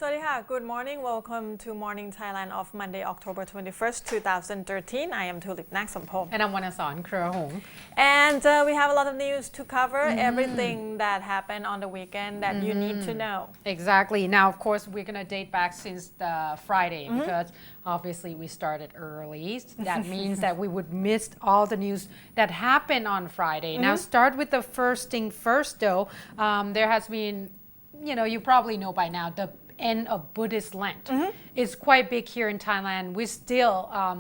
สวัสดีค่ะ Good morning. Welcome to Morning Thailand of Monday, October 21st, 2013. I am Tulip Naksampong. And I'm Wanasan Krahong. And we have a lot of news to cover, everything that happened on the weekend that you need to know. Exactly. Now, of course, we're going to date back since the Friday because obviously we started early. That means that we would miss all the news that happened on Friday. Now, start with the first thing first, though. There has been, you probably know by now, the end of Buddhist Lent. It's quite big here in Thailand. We still,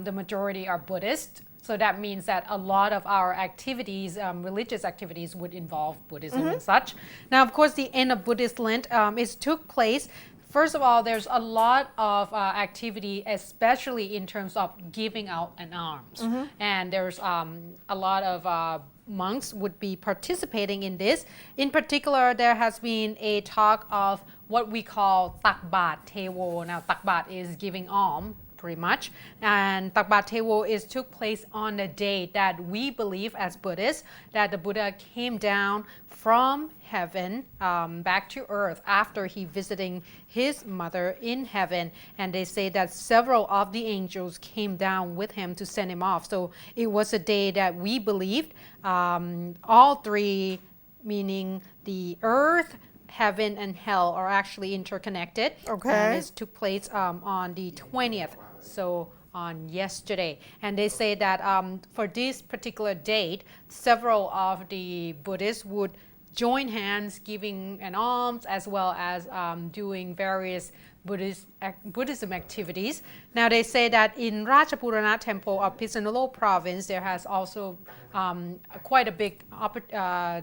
the majority are Buddhist. So that means that a lot of our activities, religious activities, would involve Buddhism and such. Now, of course, the end of Buddhist Lent, it took place. First of all, there's a lot of activity, especially in terms of giving out an alms. And there's a lot of monks would be participating in this. In particular, there has been a talk of what we call takbat tewo. Now, takbat is giving alms, pretty much. And takbat tewo took place on the day that we believe as Buddhists that the Buddha came down from heaven back to earth after he visiting his mother in heaven. And they say that several of the angels came down with him to send him off. So it was a day that we believed all three, meaning the earth, heaven and hell are actually interconnected. Okay. And it took place on the 20th, so on yesterday. And they say that for this particular date, several of the Buddhists would join hands giving an alms as well as doing various Buddhism activities. Now they say that in Ratchapurana Temple of Phitsanulok province, there has also quite a big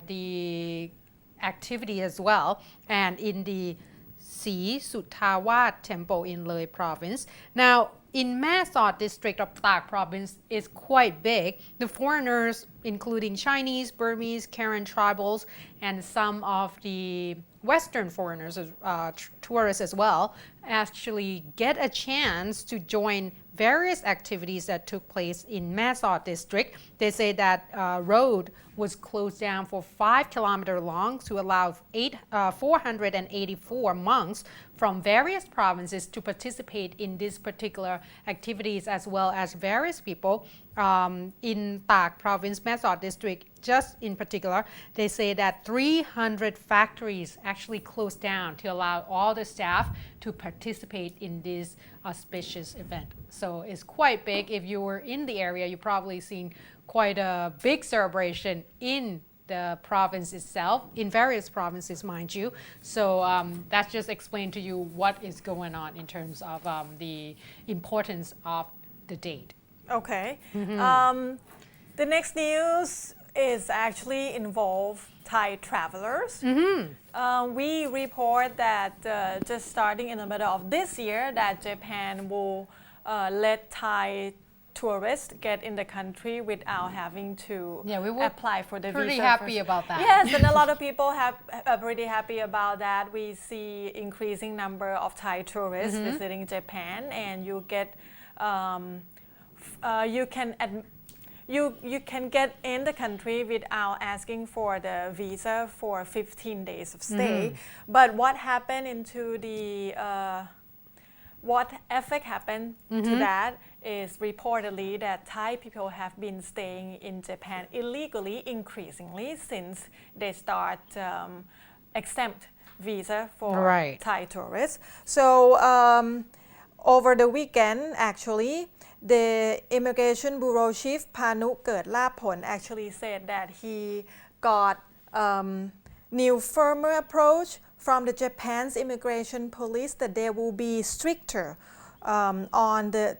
the activity as well, and in the Narathiwat Temple in Leh province. Now, in Masot district of Tak province is quite big. The foreigners, including Chinese, Burmese, Karen tribals, and some of the Western foreigners, tourists as well, actually get a chance to join various activities that took place in Masot district. They say that road was closed down for 5 kilometers long to allow 484 monks from various provinces to participate in these particular activities, as well as various people in Tak province, Masot district. Just in particular, they say that 300 factories actually closed down to allow all the staff to participate in this auspicious event. So it's quite big. If you were in the area, you probably seen quite a big celebration in the province itself, in various provinces, mind you. So that's just explained to you what is going on in terms of the importance of the date. Okay. The next news is actually involve Thai travelers. We report that just starting in the middle of this year that Japan will let Thai tourists get in the country without having to apply for the visa. Pretty happy about that. Yes, and a lot of people are pretty happy about that. We see increasing number of Thai tourists visiting Japan, and you get you can get in the country without asking for the visa for 15 days of stay. But what happened into the what effect happened to that is reportedly that Thai people have been staying in Japan illegally increasingly since they start exempt visa for Thai tourists. So over the weekend, actually, the Immigration Bureau Chief Panu Kertlapon actually said that he got new firmer approach from the Japan's immigration police that they will be stricter on the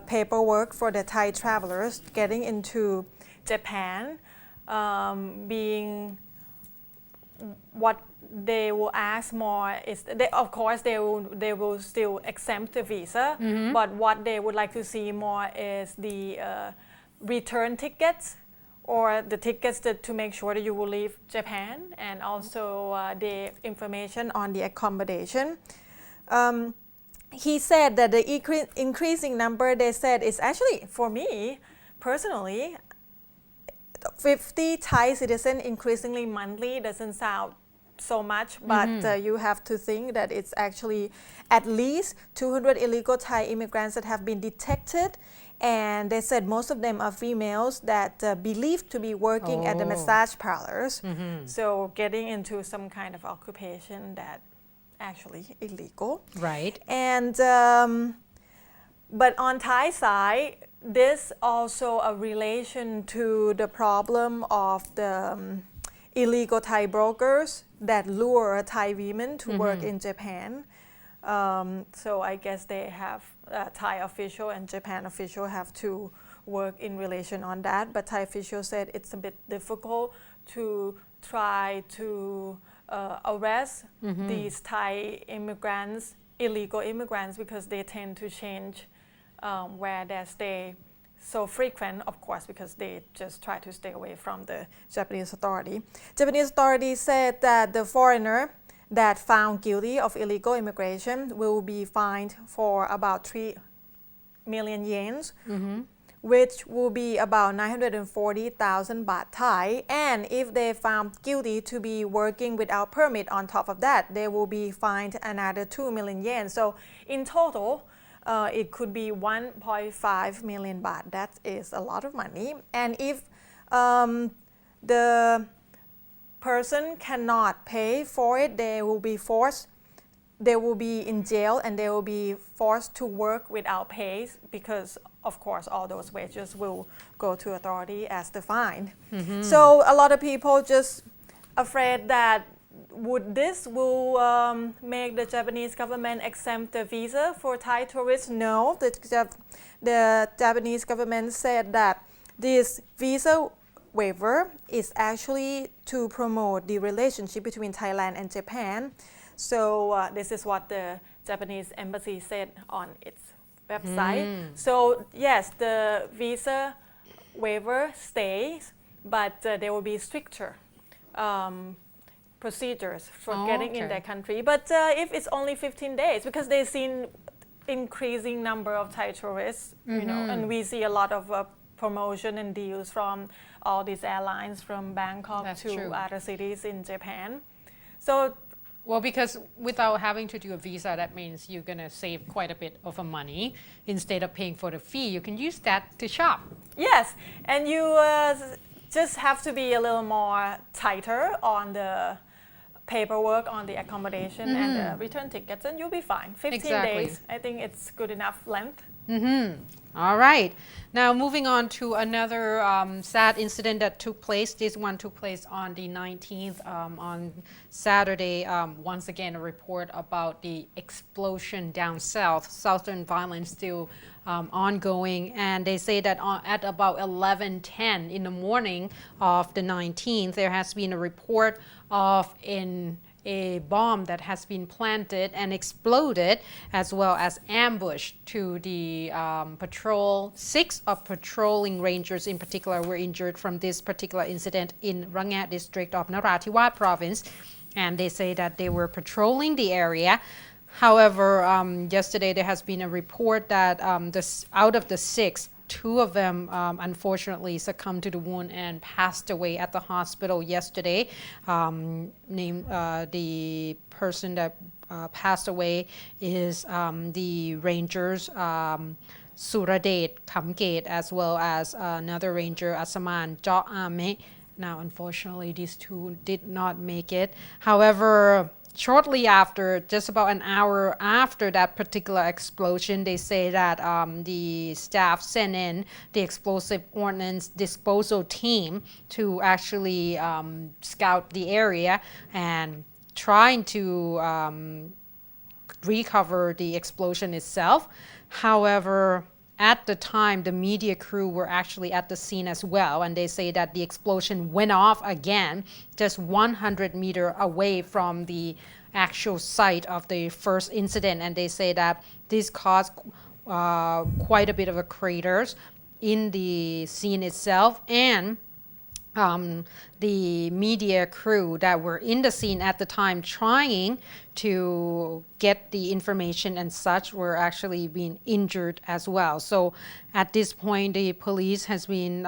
paperwork for the Thai travelers getting into Japan, being what they will ask more is of course they will still exempt the visa, but what they would like to see more is the return tickets or the tickets to make sure that you will leave Japan, and also the information on the accommodation. He said that the increasing number, they said, is actually, for me personally, 50 Thai citizens increasingly monthly doesn't sound so much, but you have to think that it's actually at least 200 illegal Thai immigrants that have been detected, and they said most of them are females that believed to be working at the massage parlors, so getting into some kind of occupation that actually illegal. Right. And but on Thai side, this also a relation to the problem of the illegal Thai brokers that lure Thai women to work in Japan. So I guess they have Thai official and Japan official have to work in relation on that. But Thai official said it's a bit difficult to try to arrest these Thai immigrants, illegal immigrants, because they tend to change where they stay so frequent, of course, because they just try to stay away from the Japanese authority. Japanese authorities said that the foreigner that found guilty of illegal immigration will be fined for about 3 million yens, which will be about 940,000 baht Thai. And if they found guilty to be working without permit on top of that, they will be fined another 2 million yen. So in total, it could be 1.5 million baht. That is a lot of money. And if the person cannot pay for it, they will be in jail and they will be forced to work without pay, because of course all those wages will go to authority as the fine. So a lot of people just afraid that this will make the Japanese government exempt the visa for Thai tourists. No, the Japanese government said that this visa waiver is actually to promote the relationship between Thailand and Japan. So this is what the Japanese embassy said on its website. So yes, the visa waiver stays, but there will be stricter procedures for getting in their country. But if it's only 15 days, because they've seen increasing number of Thai tourists, you know, and we see a lot of promotion and deals from all these airlines from Bangkok to other cities in Japan. So, well, because without having to do a visa, that means you're going to save quite a bit of money. Instead of paying for the fee, you can use that to shop. Yes, and you just have to be a little more tighter on the paperwork, on the accommodation and the return tickets, and you'll be fine. 15 days, I think it's good enough length. All right. Now moving on to another sad incident that took place. This one took place on the 19th on Saturday. Once again, a report about the explosion down south. Southern violence still ongoing, and they say that at about 11:10 in the morning of the 19th, there has been a report of a bomb that has been planted and exploded, as well as ambushed to the patrol. 6 of patrolling rangers in particular were injured from this particular incident in Rangat district of Narathiwat province, and they say that they were patrolling the area. However, yesterday there has been a report that out of the 6, 2 of them unfortunately succumbed to the wound and passed away at the hospital yesterday. The person that passed away is the rangers Suradet Kamgate, as well as another ranger Asaman Jo Ame. Now, unfortunately, these 2 did not make it. However, shortly after, just about an hour after that particular explosion, they say that the staff sent in the explosive ordnance disposal team to actually scout the area and trying to recover the explosion itself. However, at the time, the media crew were actually at the scene as well, and they say that the explosion went off again just 100 meters away from the actual site of the first incident, and they say that this caused quite a bit of a craters in the scene itself, and the media crew that were in the scene at the time trying to get the information and such were actually being injured as well. So at this point, the police has been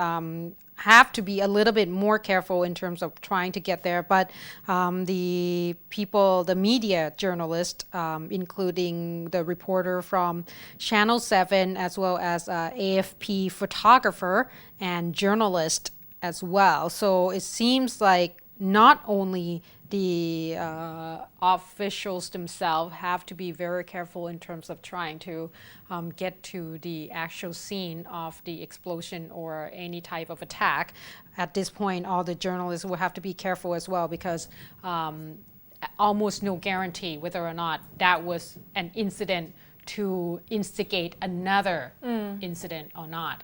have to be a little bit more careful in terms of trying to get there. But the people, the media journalists, including the reporter from Channel 7, as well as AFP photographer and journalist as well. So it seems like not only the officials themselves have to be very careful in terms of trying to get to the actual scene of the explosion or any type of attack. At this point, all the journalists will have to be careful as well, because almost no guarantee whether or not that was an incident to instigate another incident or not.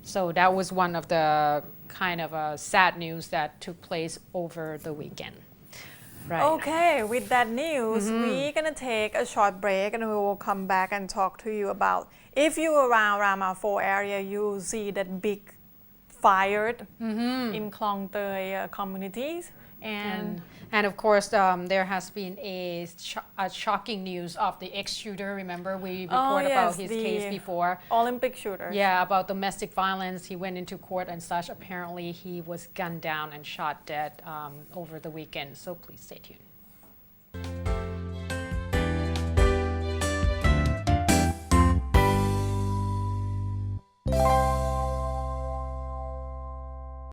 So that was one of the kind of sad news that took place over the weekend. Right. Okay, with that news, we're going to take a short break and we will come back and talk to you about if you're around Rama 4 area, you see that big fire in Klong Tơi communities. And of course, there has been a shocking news of the ex-shooter. Remember, we reported about his case before. Olympic shooter. Yeah, about domestic violence. He went into court and such. Apparently, he was gunned down and shot dead over the weekend. So please stay tuned.